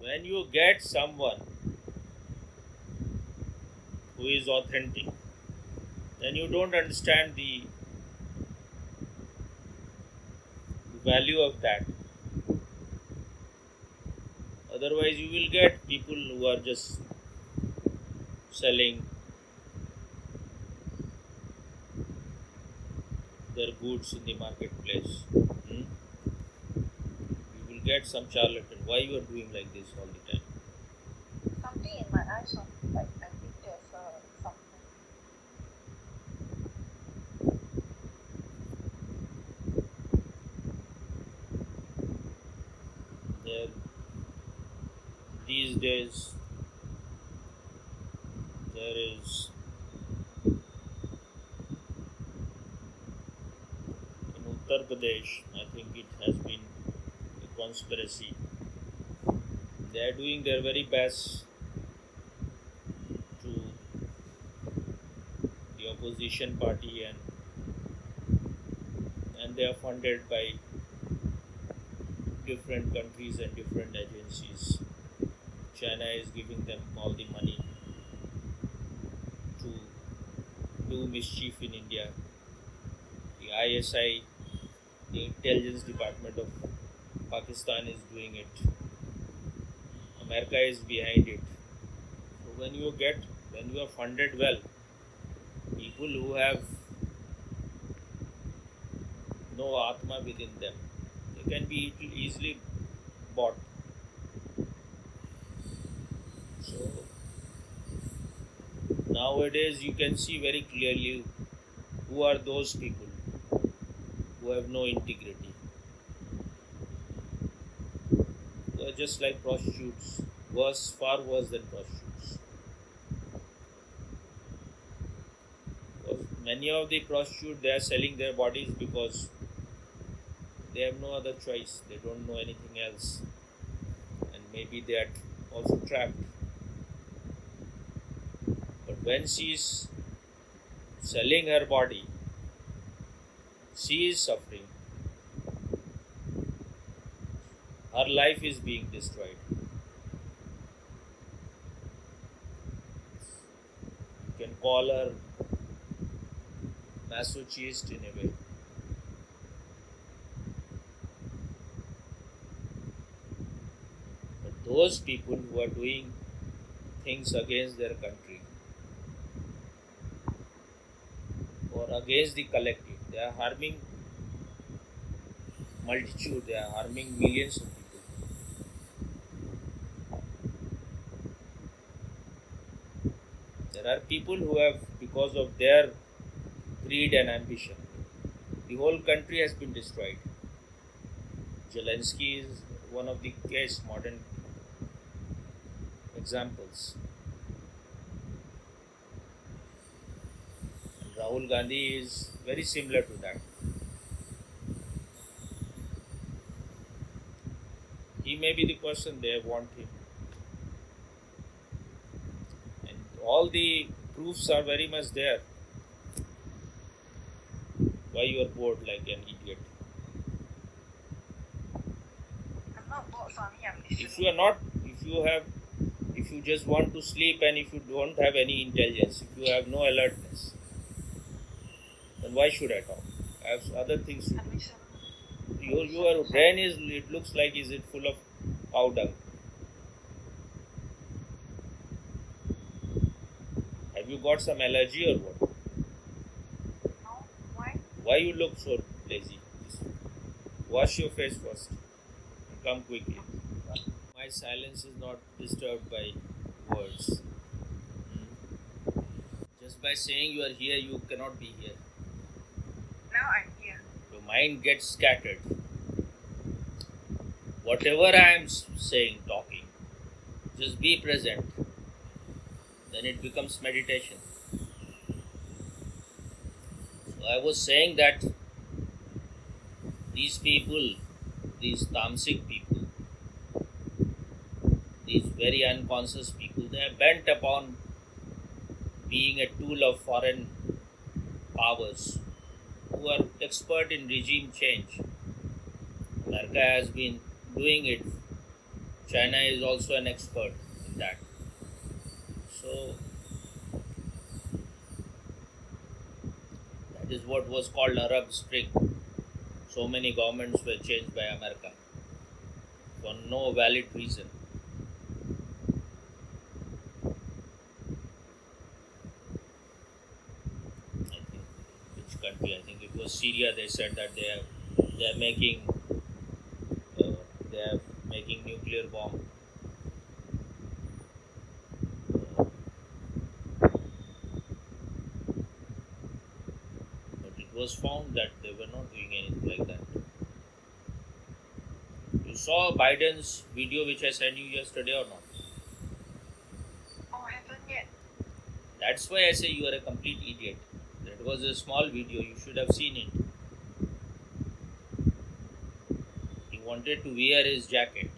when you get someone who is authentic, then you don't understand the value of that. Otherwise, you will get people who are just selling their goods in the marketplace. You will get some charlatan. Why you are doing like this all the time? Something in my eyes, like I think there's something. There, these days, there is in Uttar Pradesh, I think it has been a conspiracy. They are doing their very best to the opposition party, and they are funded by different countries and different agencies. China is giving them all the money to do mischief in India. The ISI, the intelligence department of Pakistan, is doing it. America is behind it. So when you are funded well, people who have no Atma within them, they can be easily bought. So nowadays you can see very clearly who are those people who have no integrity, who are just like prostitutes, far worse than prostitutes. Because many of the prostitutes, they are selling their bodies because they have no other choice. They don't know anything else, and maybe they are also trapped. But when she is selling her body, she is suffering. Her life is being destroyed. You can call her masochist in a way. But those people who are doing things against their country or against the collective, they are harming multitude, they are harming millions of people. There are people who have, because of their greed and ambition, the whole country has been destroyed. Zelensky is one of the modern examples. And Rahul Gandhi is very similar to that. He may be the person they want him. And all the proofs are very much there. Why you are bored like an idiot? I'm not bored, Swami. I'm If listening. if you just want to sleep and if you don't have any intelligence, if you have no alertness, then why should I talk? I have other things to I'm do. listening. Your brain is, it looks like, is it full of cow dung? Have you got some allergy or what? No? Why? Why you look so lazy? Just wash your face first and come quickly. My silence is not disturbed by words. Just by saying you are here, you cannot be here. Now I'm here. Your mind gets scattered. Whatever I am saying, talking, just be present. Then it becomes meditation. So I was saying that these people, these tamasic people, these very unconscious people, they are bent upon being a tool of foreign powers who are expert in regime change. America has been doing it China is also an expert in that. So that is what was called Arab Spring. So many governments were changed by America for no valid reason. I think which country? I think it was Syria. They said that they are making uh, they are making nuclear bomb. Uh, but it was found that they were not doing anything like that. You saw Biden's video which I sent you yesterday or not? Oh, I haven't yet. That's why I say you are a complete idiot. That was a small video. You should have seen it. He wanted to wear his jacket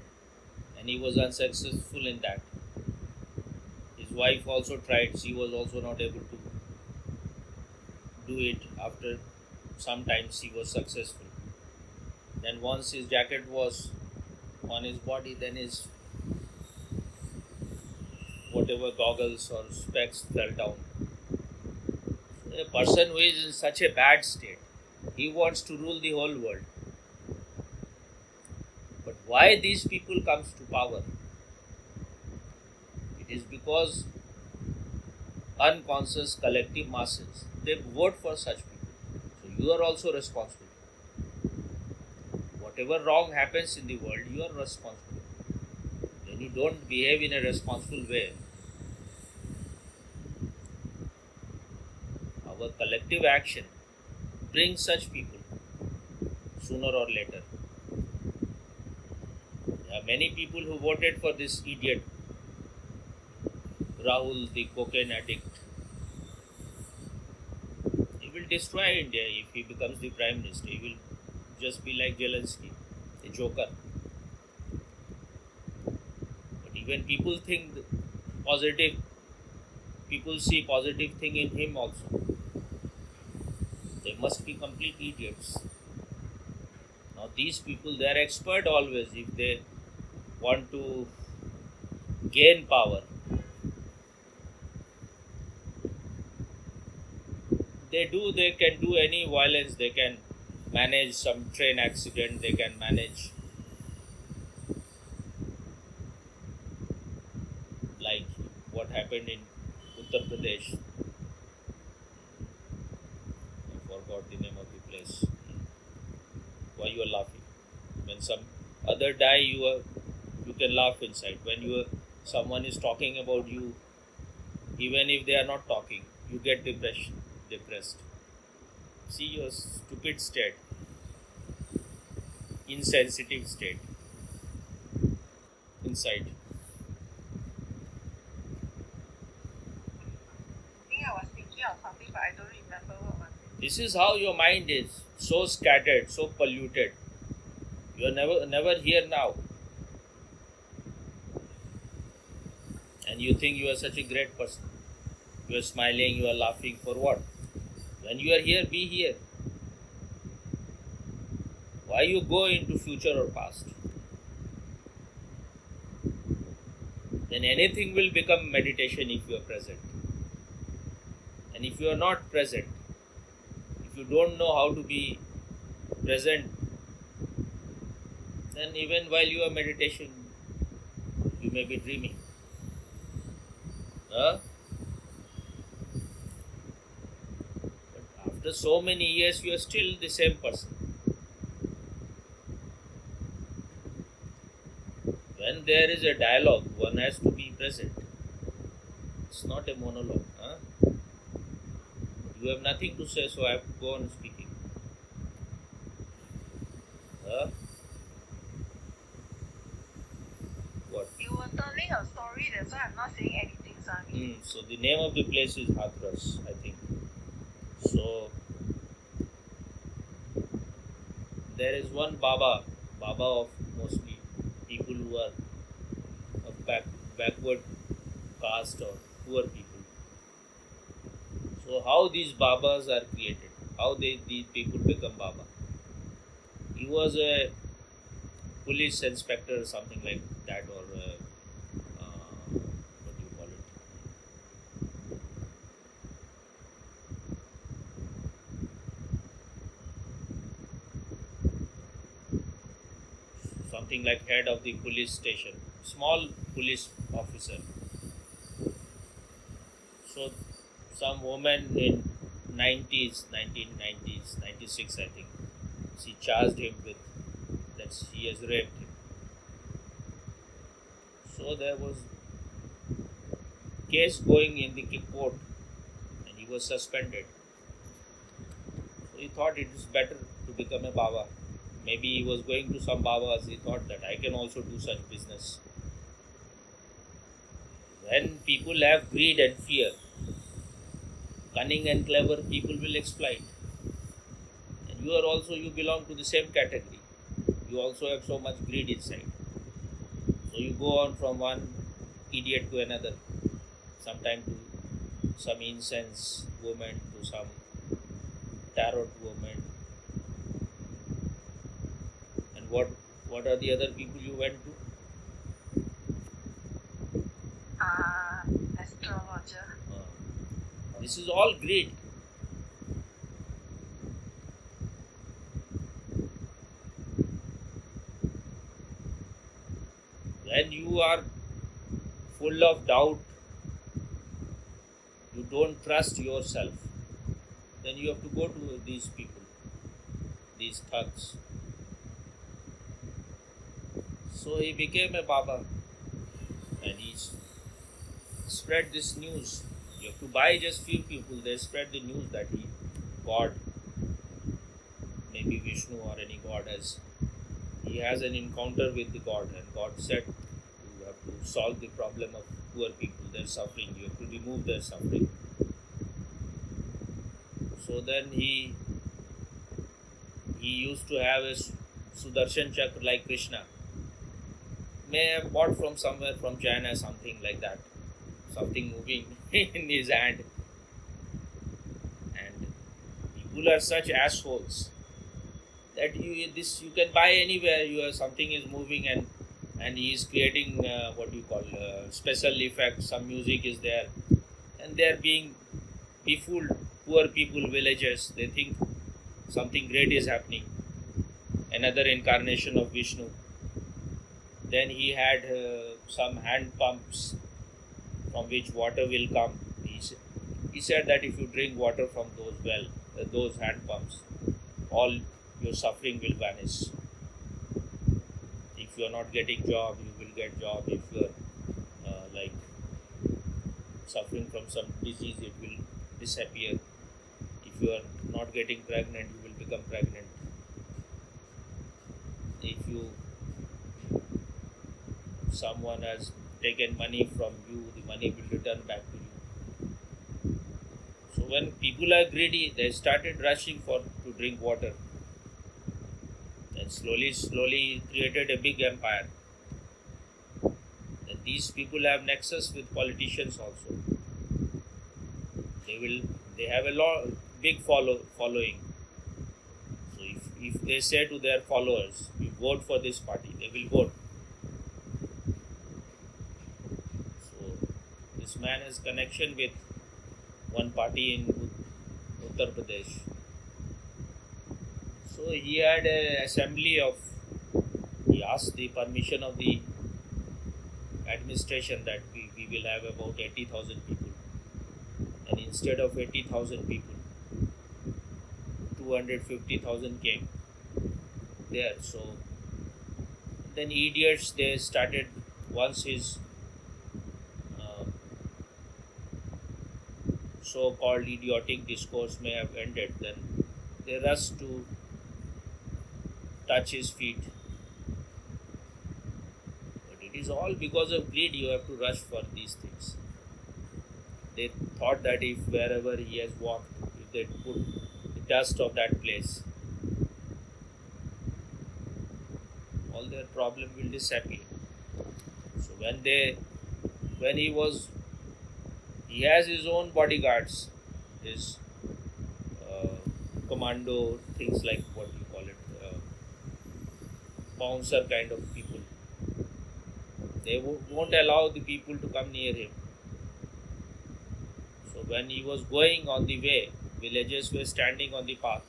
and he was unsuccessful in that. His wife also tried. She was also not able to do it. After some time she was successful. Then once his jacket was on his body, then his whatever goggles or specs fell down. So a person who is in such a bad state, he wants to rule the whole world. But why these people comes to power? It is because unconscious collective masses, they vote for such people. So you are also responsible. Whatever wrong happens in the world, you are responsible. When you don't behave in a responsible way, our collective action brings such people sooner or later. There are many people who voted for this idiot Rahul, the cocaine addict. He will destroy India if he becomes the prime minister. He will just be like Zelensky, a joker. But even people think positive, people see positive thing in him also. They must be complete idiots. Now these people, they are expert always. If they want to gain power, they can do any violence. They can manage some train accident. They can manage like what happened in Uttar Pradesh. I forgot the name of the place. Why you are laughing? When some other die, you can laugh inside. When someone is talking about you, even if they are not talking, you get depressed. See your stupid state, insensitive state inside. I think I was thinking of something, but I don't remember what was it. This is how your mind is, so scattered, so polluted. You are never here now. And you think you are such a great person. You are smiling, you are laughing for what? When you are here, be here. Why you go into future or past? Then anything will become meditation if you are present. And if you are not present, if you don't know how to be present, then even while you are meditation, you may be dreaming. But after so many years, you are still the same person. When there is a dialogue, one has to be present. It's not a monologue. You have nothing to say, so I have to go on speaking. What? You were telling a story, that's why I'm not saying anything, Sami. So the name of the place is Hathras, I think. So there is one Baba of mostly people who are of backward caste or poor people. So how these Babas are created? How these people become Baba? He was a police inspector, something like that, or what do you call it? Something like head of the police station, small police officer. So some woman in 90s, 1990s, 96, I think, she charged him with that she has raped him. So there was case going in the court, and he was suspended. So he thought it is better to become a Baba. Maybe he was going to some Babas. He thought that I can also do such business. When people have greed and fear, cunning and clever people will exploit. And you belong to the same category. You also have so much greed inside. So you go on from one idiot to another, sometime to some incense woman, to some tarot woman. And what are the other people you went to? Astrologer. This is all greed. When you are full of doubt, you don't trust yourself, then you have to go to these people, these thugs. So he became a Baba, and he spread this news. You have to buy just few people, they spread the news that God, maybe Vishnu or any God, he has an encounter with the God, and God said you have to solve the problem of poor people, their suffering, you have to remove their suffering. So then he used to have a Sudarshan Chakra like Krishna. May have bought from somewhere from China, something like that, something moving in his hand. And people are such assholes that you can buy anywhere. Something is moving, and he is creating what you call special effects. Some music is there, and they are being befooled. Poor people, villagers, they think something great is happening. Another incarnation of Vishnu. Then he had some hand pumps from which water will come. He said that if you drink water from those hand pumps, all your suffering will vanish. If you are not getting job, you will get job. If you are like suffering from some disease, it will disappear. If you are not getting pregnant, you will become pregnant. If someone has taken money from you, the money will return back to you. So when people are greedy, they started rushing to drink water, and slowly created a big empire. And these people have nexus with politicians also. They have a big following. So if they say to their followers, you vote for this party, they will vote. So this man has connection with one party in Uttar Pradesh. So he had an assembly he asked the permission of the administration that we will have about 80,000 people. And instead of 80,000 people, 250,000 came there. So then idiots, they started, once his so-called idiotic discourse may have ended, then they rushed to touch his feet. But it is all because of greed. You have to rush for these things. They thought that if wherever he has walked, if they put the dust of that place, all their problem will disappear. So when he has his own bodyguards, his commando, things like what you call it, bouncer kind of people. They won't allow the people to come near him. So when he was going on the way, villagers were standing on the path,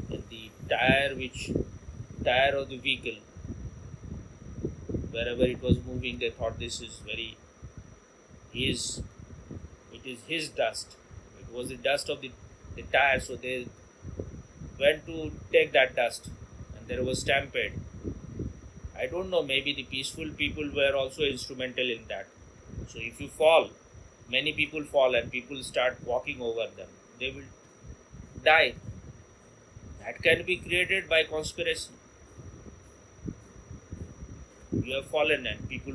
and the tire of the vehicle, wherever it was moving, they thought this is it is his dust. It was the dust of the tire, so they went to take that dust, and there was stampede. I don't know, maybe the peaceful people were also instrumental in that. So if you fall, many people fall and people start walking over them, they will die. That can be created by conspiracy. You have fallen and people,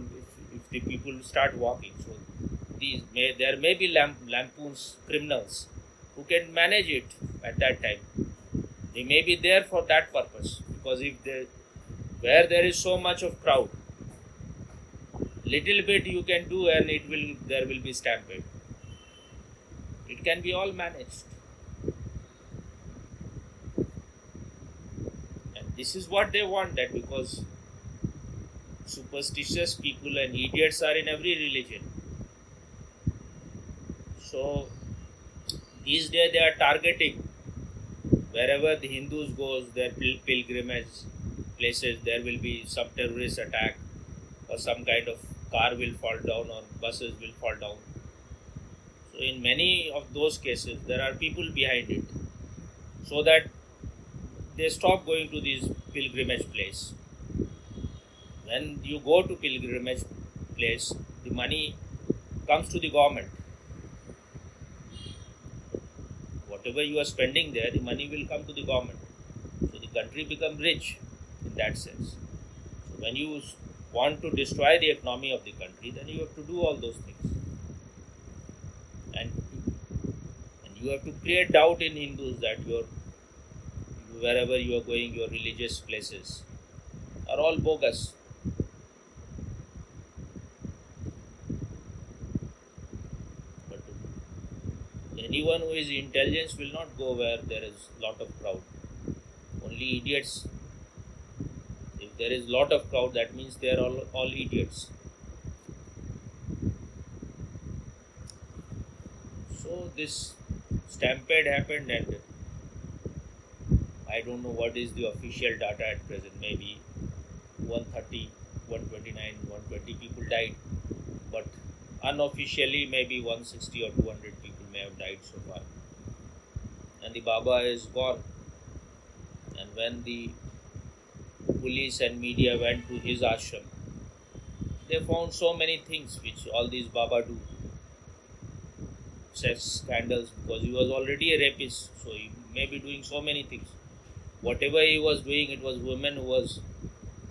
if the people start walking, so there may be lampoons criminals who can manage it at that time. They may be there for that purpose, because where there is so much of crowd, little bit you can do and there will be stampede. It can be all managed. And this is what they want, that because superstitious people and idiots are in every religion. So these days they are targeting wherever the Hindus goes, their pilgrimage places, there will be some terrorist attack, or some kind of car will fall down or buses will fall down. So in many of those cases there are people behind it, so that they stop going to these pilgrimage place. When you go to pilgrimage place, the money comes to the government. Whatever you are spending there, the money will come to the government. So the country becomes rich in that sense. So when you want to destroy the economy of the country, then you have to do all those things. And you have to create doubt in Hindus that wherever you are going, your religious places are all bogus. But anyone who is intelligent will not go where there is lot of crowd. Only idiots. If there is lot of crowd, that means they are all idiots. So this stampede happened, and I don't know what is the official data at present. Maybe 130, 129, 120 people died, but unofficially maybe 160 or 200 people may have died so far. And the Baba is gone. And when the police and media went to his ashram, they found so many things which all these Baba do. Sex scandals, because he was already a rapist, so he may be doing so many things. Whatever he was doing, it was women who was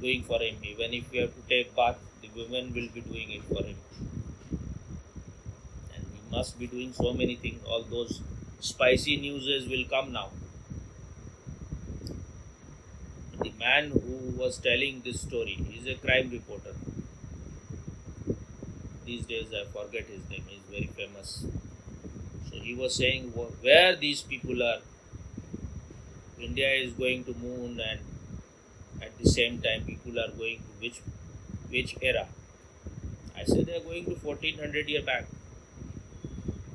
doing for him. Even if we have to take bath, the women will be doing it for him. And he must be doing so many things. All those spicy newses will come now. The man who was telling this story, he is a crime reporter. These days I forget his name, he is very famous. So he was saying where these people are. India is going to moon, and at the same time people are going to which era? I said they are going to 1400 years back.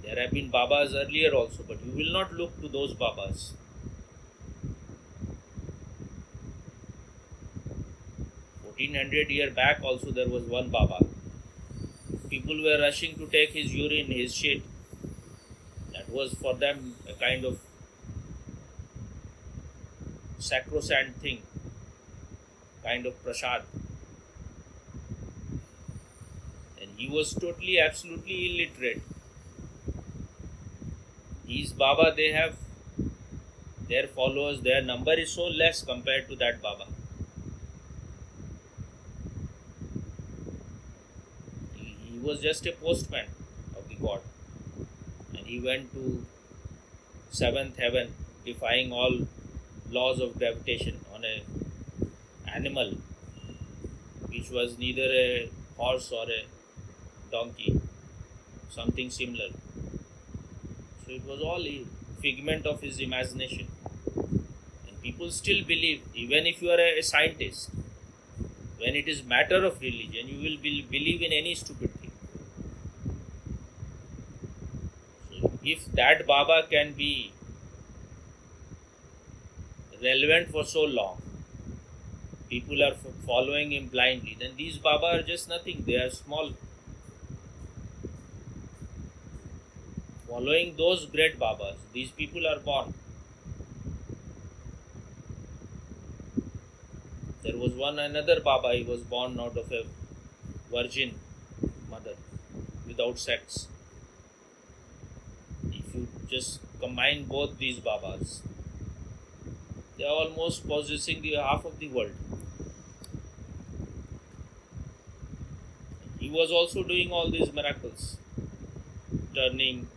There have been Babas earlier also, but you will not look to those Babas. 1400 years back also there was one Baba. People were rushing to take his urine, his shit. That was for them a kind of sacrosanct thing, kind of prasad. And he was totally, absolutely illiterate. These Baba, they have their followers, their number is so less compared to that Baba. He was just a postman of the God. And he went to seventh heaven, defying all laws of gravitation on an animal which was neither a horse or a donkey, something similar. So it was all a figment of his imagination. And People still believe, even if you are a scientist, when it is matter of religion, you will believe in any stupid thing. So if that Baba can be relevant for so long, people are following him blindly, then these Baba are just nothing. They are small. Following those great Babas, these people are born. There was another Baba, he was born out of a virgin mother without sex. If you just combine both these Babas, they are almost possessing the half of the world. He was also doing all these miracles, turning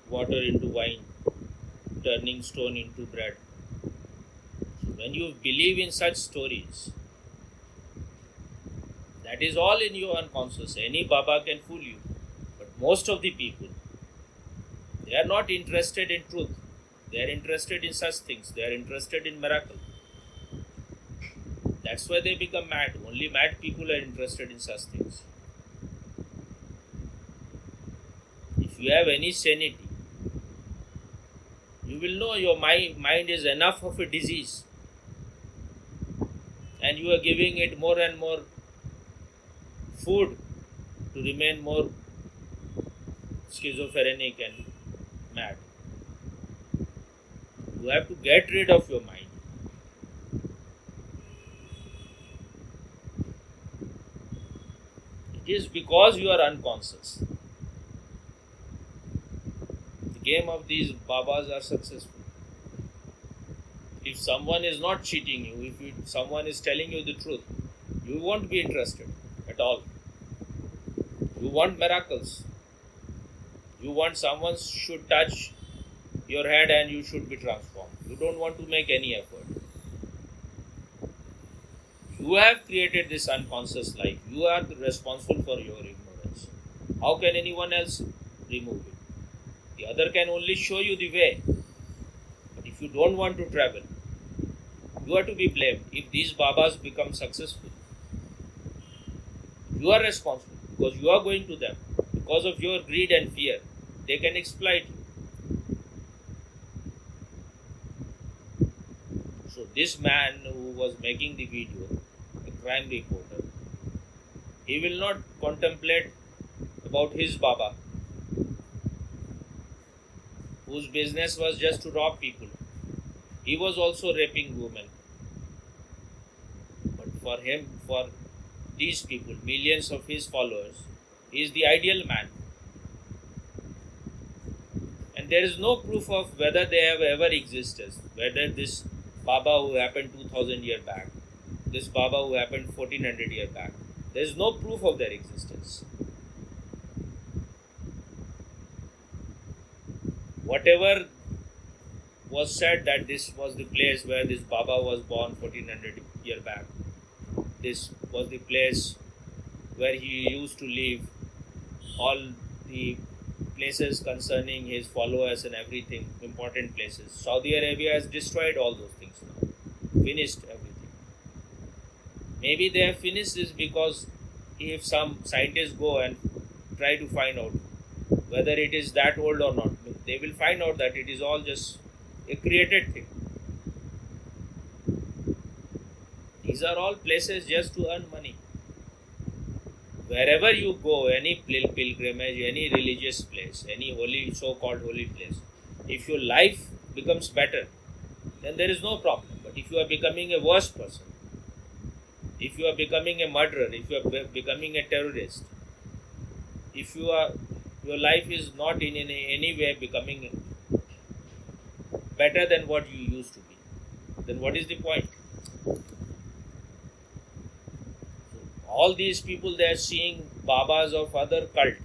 water into wine, turning stone into bread. So when you believe in such stories, that is all in your unconscious. Any Baba can fool you. But most of the people, they are not interested in truth. They are interested in such things. They are interested in miracle. That's why they become mad. Only mad people are interested in such things. If you have any sanity, you will know your mind is enough of a disease, and you are giving it more and more food to remain more schizophrenic and mad. You have to get rid of your mind. It is because you are unconscious. The game of these Babas are successful. If someone is not cheating you, if someone is telling you the truth, you won't be interested at all. You want miracles. You want someone should touch your head and you should be transformed. You don't want to make any effort. You have created this unconscious life. You are responsible for your ignorance. How can anyone else remove it? The other can only show you the way. But if you don't want to travel, you are to be blamed. If these Babas become successful, you are responsible because you are going to them. Because of your greed and fear, they can exploit you. So this man who was making the video, a crime reporter, he will not contemplate about his Baba, whose business was just to rob people. He was also raping women. But for him, for these people, millions of his followers, he is the ideal man. And there is no proof of whether they have ever existed, whether this Baba who happened 2000 years back, this Baba who happened 1400 years back, there is no proof of their existence. Whatever was said that this was the place where this Baba was born 1400 years back, this was the place where he used to live, all the places concerning his followers and everything, important places. Saudi Arabia has destroyed all those things now, finished everything. Maybe they have finished this because if some scientists go and try to find out whether it is that old or not, they will find out that it is all just a created thing. These are all places just to earn money. Wherever you go, any pilgrimage, any religious place, any holy, so-called holy place, if your life becomes better, then there is no problem. But if you are becoming a worse person, if you are becoming a murderer, if you are becoming a terrorist, if your life is not in any way becoming better than what you used to be, then what is the point? All these people, they are seeing Babas of other cult,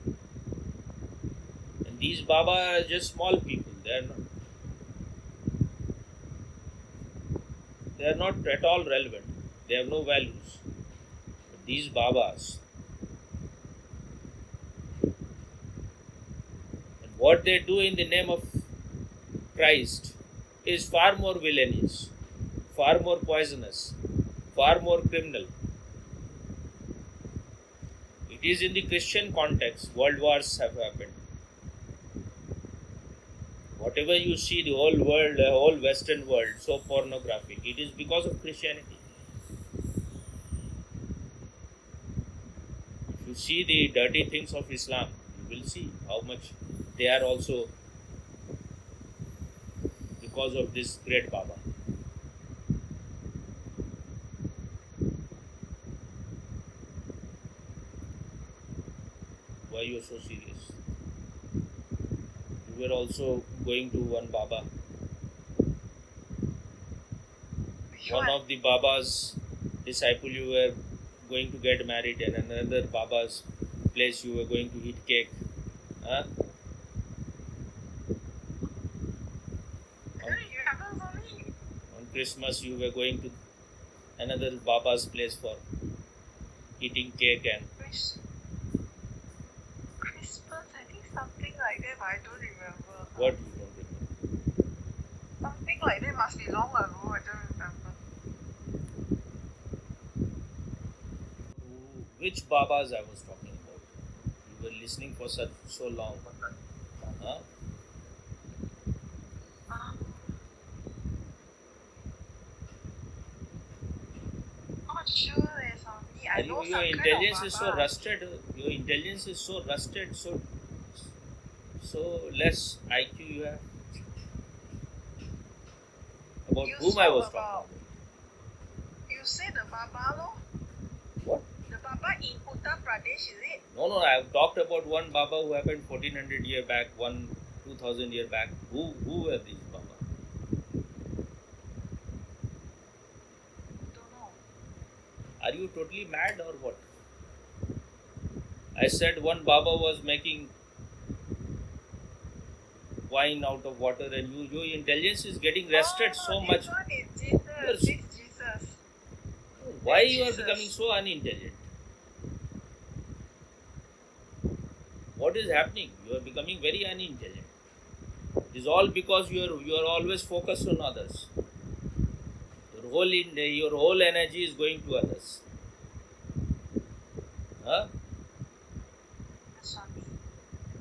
and these Baba are just small people. They are not at all relevant. They have no values. But these Babas, and what they do in the name of Christ is far more villainous, far more poisonous, far more criminal. It is in the Christian context, world wars have happened. Whatever you see, the whole world, the whole Western world, so pornographic, it is because of Christianity. If you see the dirty things of Islam, you will see how much they are also because of this great Baba. Why you are so serious? You were also going to one Baba. One of the Baba's disciple, you were going to get married, and another Baba's place you were going to eat cake. Huh? You haven't for me. On Christmas you were going to another Baba's place for eating cake and Christmas, I think something like that, but I don't remember. what you don't remember. Something like that must be long ago, I don't remember. Which Babas I was talking about? You were listening for so long. Huh? Not sure there's something. I know Your some intelligence kind is of so Baba. rusted. Your intelligence is so rusted. So less IQ you have. About You whom I spoke was about- talking You said the Baba, no? What? The Baba in Uttar Pradesh, is it? No, I have talked about one Baba who happened 1400 year back, 2000 year back. Who were these Baba? Don't know. Are you totally mad or what? I said one Baba was making wine out of water, and your intelligence is getting rested so much. This one is Jesus. Yes. This Jesus. Why you are Jesus. becoming so unintelligent? What is happening? You are becoming very unintelligent. It is all because you are always focused on others. Your whole energy is going to others. Huh? That's funny.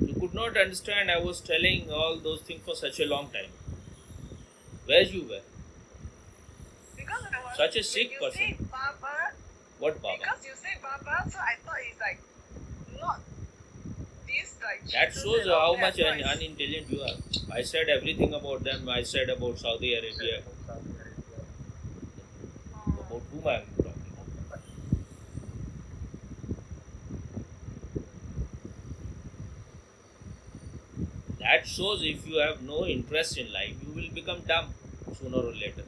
You could not understand. I was telling all those things for such a long time. Where you were? Because I was Such a sick you person. say Baba, What Baba? because you say Baba, so I thought it's like not this like That Jesus shows and all how that, much so it's- unintelligent you are. I said everything about them. I said about Saudi Arabia. About whom I am talking about. That shows if you have no interest in life, you will become dumb sooner or later.